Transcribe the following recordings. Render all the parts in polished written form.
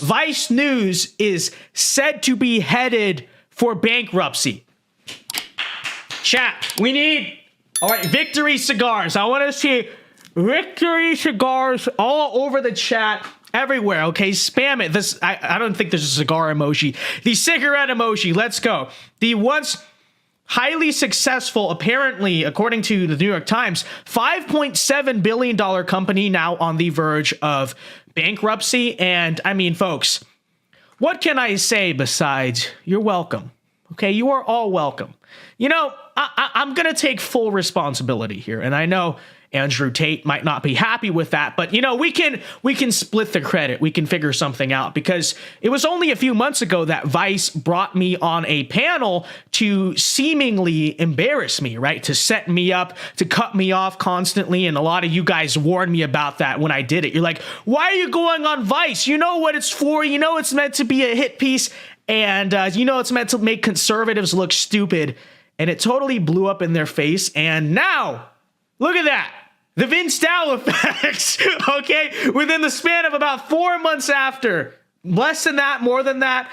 Vice News is said to be headed for bankruptcy. Chat, we need, all right, victory cigars. I want to see victory cigars all over the chat, everywhere, okay? Spam it. This, I don't think there's a cigar emoji. The cigarette emoji, let's go. The once highly successful, apparently, according to the New York Times, $5.7 billion company now on the verge of bankruptcy. And I mean, folks, what can I say besides you're welcome? Okay, you are all welcome. You know, I'm going to take full responsibility here. And I know Andrew Tate might not be happy with that, but you know, we can split the credit. We can figure something out, because it was only a few months ago that Vice brought me on a panel to seemingly embarrass me, right? To set me up, to cut me off constantly. And a lot of you guys warned me about that when I did it. You're like, why are you going on Vice? You know what it's for. You know, it's meant to be a hit piece. And you know, it's meant to make conservatives look stupid. And it totally blew up in their face. And now, look at that. The BANKRUPTED effects, okay? Within the span of about 4 months after, less than that, more than that,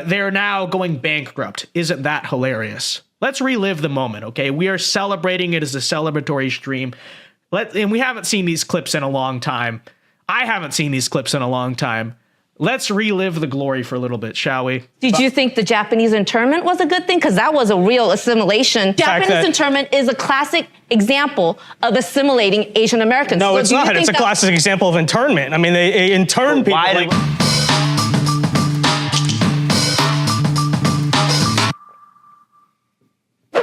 they're now going bankrupt. Isn't that hilarious? Let's relive the moment, okay? We are celebrating it as a celebratory stream. And we haven't seen these clips in a long time. I haven't seen these clips in a long time. Let's relive the glory for a little bit, shall we? Did you think the Japanese internment was a good thing? Because that was a real assimilation. Japanese internment is a classic example of assimilating Asian Americans. No, it's not. It's a classic example of internment. I mean, they intern people.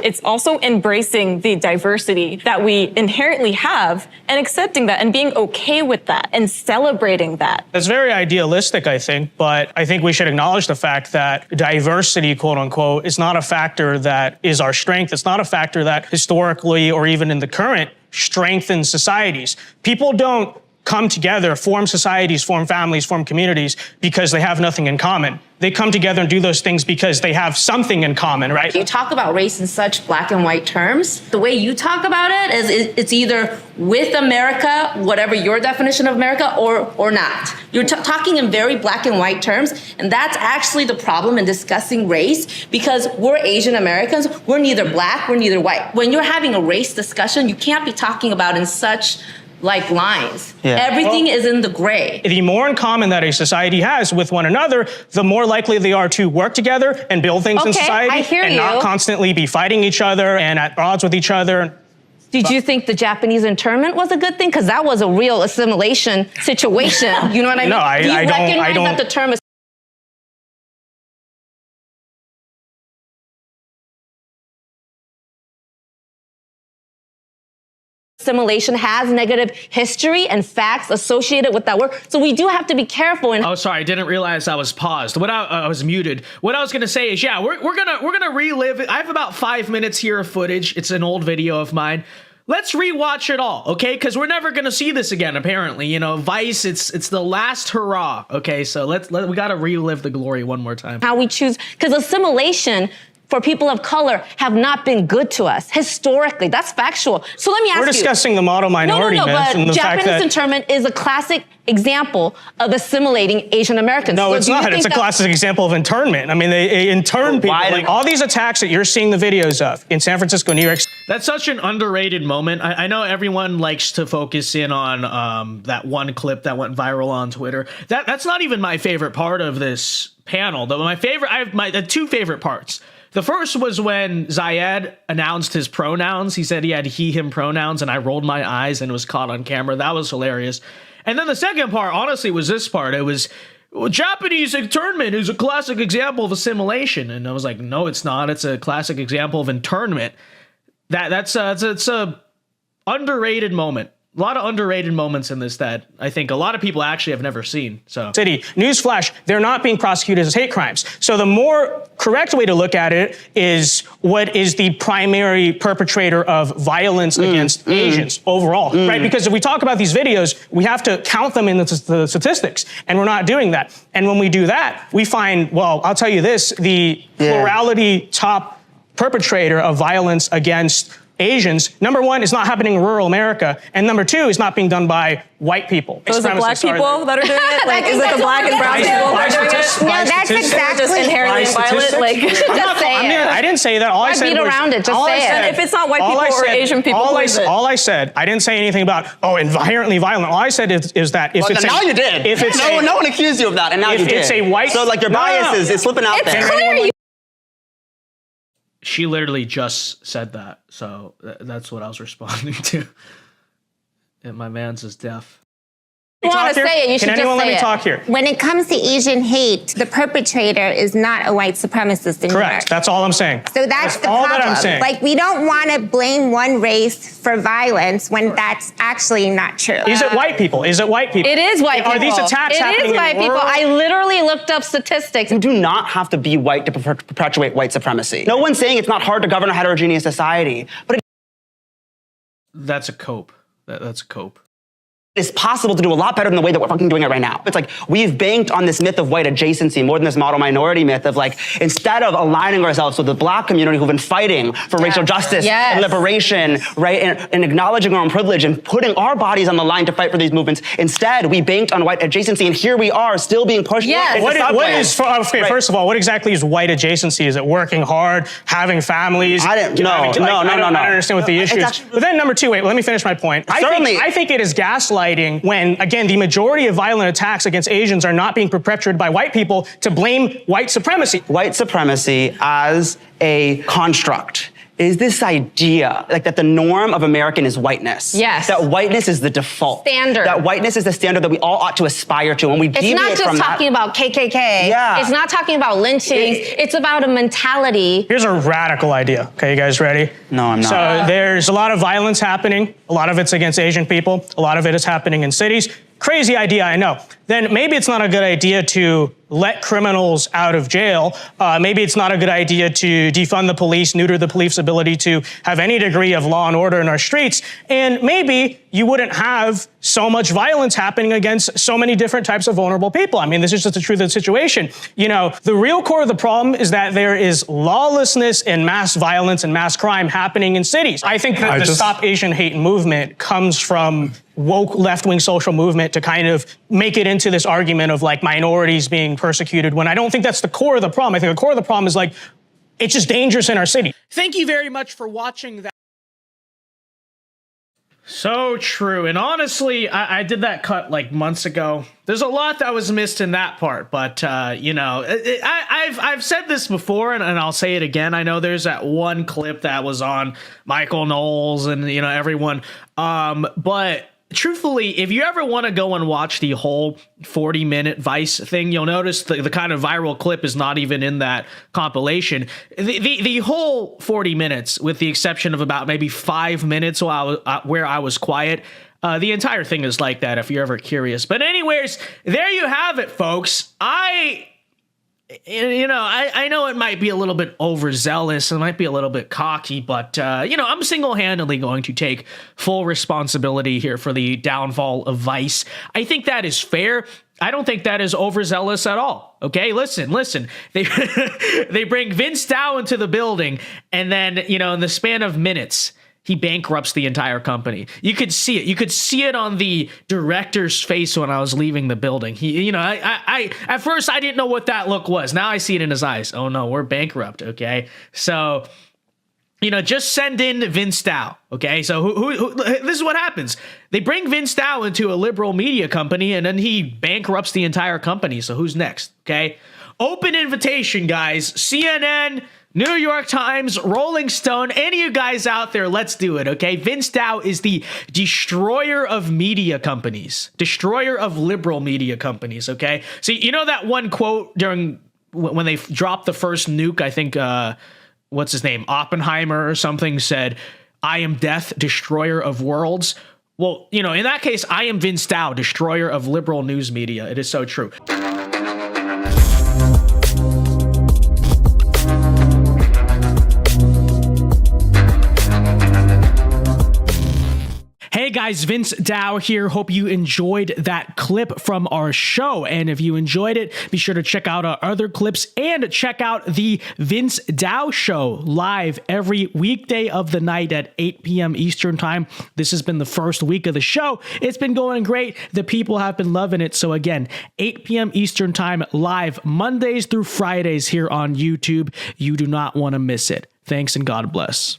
It's also embracing the diversity that we inherently have and accepting that and being okay with that and celebrating that. That's very idealistic, I think, but I think we should acknowledge the fact that diversity, quote unquote, is not a factor that is our strength. It's not a factor that historically or even in the current strengthens societies. People don't come together, form societies, form families, form communities because they have nothing in common. They come together and do those things because they have something in common, right? You talk about race in such black and white terms. The way you talk about it is it's either with America, whatever your definition of America, or not. You're talking in very black and white terms, and that's actually the problem in discussing race, because we're Asian Americans, we're neither black, we're neither white. When you're having a race discussion, you can't be talking about in such like lines. Everything is in the gray. The more in common that a society has with one another, the more likely they are to work together and build things in society and not constantly be fighting each other and at odds with each other. Did you think the Japanese internment was a good thing? Because that was a real assimilation situation. You know what I mean? No, I don't. That the term is assimilation has negative history and facts associated with that word. So we do have to be careful. And oh, sorry, I didn't realize I was paused. I was muted. What I was gonna say is, yeah, we're gonna relive it. I have about 5 minutes here of footage. It's an old video of mine. Let's rewatch it all, okay? Because we're never gonna see this again. Apparently, you know, Vice. It's the last hurrah. Okay, so we gotta relive the glory one more time. How we choose, because assimilation for people of color have not been good to us historically. That's factual. So let me ask you. We're discussing the model minority myth and the fact that Japanese internment is a classic example of assimilating Asian Americans. No, it's not. It's a classic example of internment. I mean, they intern people. Like all these attacks that you're seeing the videos of in San Francisco, New York. That's such an underrated moment. I know everyone likes to focus in on that one clip that went viral on Twitter. That's not even my favorite part of this panel. Though I have two favorite parts. The first was when Zayed announced his pronouns. He said he had he, him pronouns, and I rolled my eyes and it was caught on camera. That was hilarious. And then the second part, honestly, was this part. It was, well, Japanese internment is a classic example of assimilation. And I was like, no, it's not. It's a classic example of internment. It's a underrated moment. A lot of underrated moments in this that I think a lot of people actually have never seen. So, Newsflash, they're not being prosecuted as hate crimes. So the more correct way to look at it is what is the primary perpetrator of violence against Asians overall, right? Because if we talk about these videos, we have to count them in the statistics, and we're not doing that. And when we do that, we find, well, I'll tell you this, the plurality top perpetrator of violence against Asians, number one, it's not happening in rural America, and number two, it's not being done by white people. So is it black people that are doing it? Like, is it the black and brown people that are doing it? No, that's exactly just inherently violent. Like, just say it. I didn't say that. All I said beat was, around it. Just all I say it. said- if it's not white all people I or said- Asian people, all who I, is it? all I said, I didn't say anything about inherently violent. All I said is that if Well, it's now you did. If it's no one accused you of that, and now if you did. it's a white, so like your bias is slipping out there. It's clear. She literally just said that, so that's what I was responding to. And my man's is deaf. You want to say it, you should Can just anyone let say me it. talk here? When it comes to Asian hate, the perpetrator is not a white supremacist in New York. Correct. That's all I'm saying. So that's the all problem. that I'm saying. Like, we don't want to blame one race for violence when that's actually not true. Is it white people? Is it white people? It is white people. Are these attacks happening It is white in people. rural- I literally looked up statistics. You do not have to be white to perpetuate white supremacy. No one's saying it's not hard to govern a heterogeneous society, but That's a cope. That's a cope. it's possible to do a lot better than the way that we're fucking doing it right now. It's like we've banked on this myth of white adjacency more than this model minority myth of like, instead of aligning ourselves with the black community who've been fighting for racial justice and liberation, right, and acknowledging our own privilege and putting our bodies on the line to fight for these movements, instead we banked on white adjacency, and here we are still being pushed into What subways. is okay, Right. first of all, what exactly is white adjacency? Is it working hard, having families? I didn't- you know, no, having- no, I no, don't no. understand what the It's issue is. actually- But then number two, wait, let me finish my point. Certainly. I think it is gaslighting when, again, the majority of violent attacks against Asians are not being perpetrated by white people to blame white supremacy. White supremacy as a construct is this idea like that the norm of American is whiteness. Yes. That whiteness is the default. Standard. That whiteness is the standard that we all ought to aspire to. And we It's deviate not just from talking about KKK. Yeah. It's not talking about lynchings. It's about a mentality. Here's a radical idea. Okay, you guys ready? No, I'm not. So there's a lot of violence happening. A lot of it's against Asian people. A lot of it is happening in cities. Crazy idea, I know. Then maybe it's not a good idea to let criminals out of jail. Maybe it's not a good idea to defund the police, neuter the police ability to have any degree of law and order in our streets. And maybe you wouldn't have so much violence happening against so many different types of vulnerable people. I mean, this is just the truth of the situation. You know, the real core of the problem is that there is lawlessness and mass violence and mass crime happening in cities. I think that the Stop Asian Hate movement comes from woke left-wing social movement to kind of make it into this argument of like minorities being persecuted, when I don't think that's the core of the problem. I think the core of the problem is like, it's just dangerous in our city. Thank you very much for watching that. So true. And honestly, I did that cut like months ago. There's a lot that was missed in that part, but you know, I've said this before, and I'll say it again. I know there's that one clip that was on Michael Knowles and, you know, everyone. But truthfully, if you ever want to go and watch the whole 40-minute Vice thing, you'll notice the kind of viral clip is not even in that compilation. The whole 40 minutes, with the exception of about maybe 5 minutes where I was quiet, the entire thing is like that if you're ever curious. But anyways, there you have it, folks. You know, I know it might be a little bit overzealous, it might be a little bit cocky, but, you know, I'm single-handedly going to take full responsibility here for the downfall of Vice. I think that is fair. I don't think that is overzealous at all. Okay, listen. They bring Vince Dow into the building, and then, you know, in the span of minutes, he bankrupts the entire company. You could see it. You could see it on the director's face when I was leaving the building. He, you know, I at first I didn't know what that look was. Now I see it in his eyes. Oh no, we're bankrupt. Okay, so, you know, just send in Vince Dow. Okay, so who this is what happens. They bring Vince Dow into a liberal media company, and then he bankrupts the entire company. So who's next? Okay, open invitation, guys. CNN, New York Times, Rolling Stone, any of you guys out there, let's do it, okay? Vince Dow is the destroyer of media companies, destroyer of liberal media companies, okay? So you know that one quote during when they dropped the first nuke, I think, what's his name, Oppenheimer or something, said, "I am death, destroyer of worlds." Well, you know, in that case, I am Vince Dow, destroyer of liberal news media. It is so true. Hey guys. guys, Vince Dow here. Hope you enjoyed that clip from our show. And if you enjoyed it, be sure to check out our other clips and check out the Vince Dow Show live every weekday of the night at 8 p.m. Eastern Time. This has been the first week of the show. It's been going great. The people have been loving it. So again, 8 p.m. Eastern Time live Mondays through Fridays here on YouTube. You do not want to miss it. Thanks and God bless.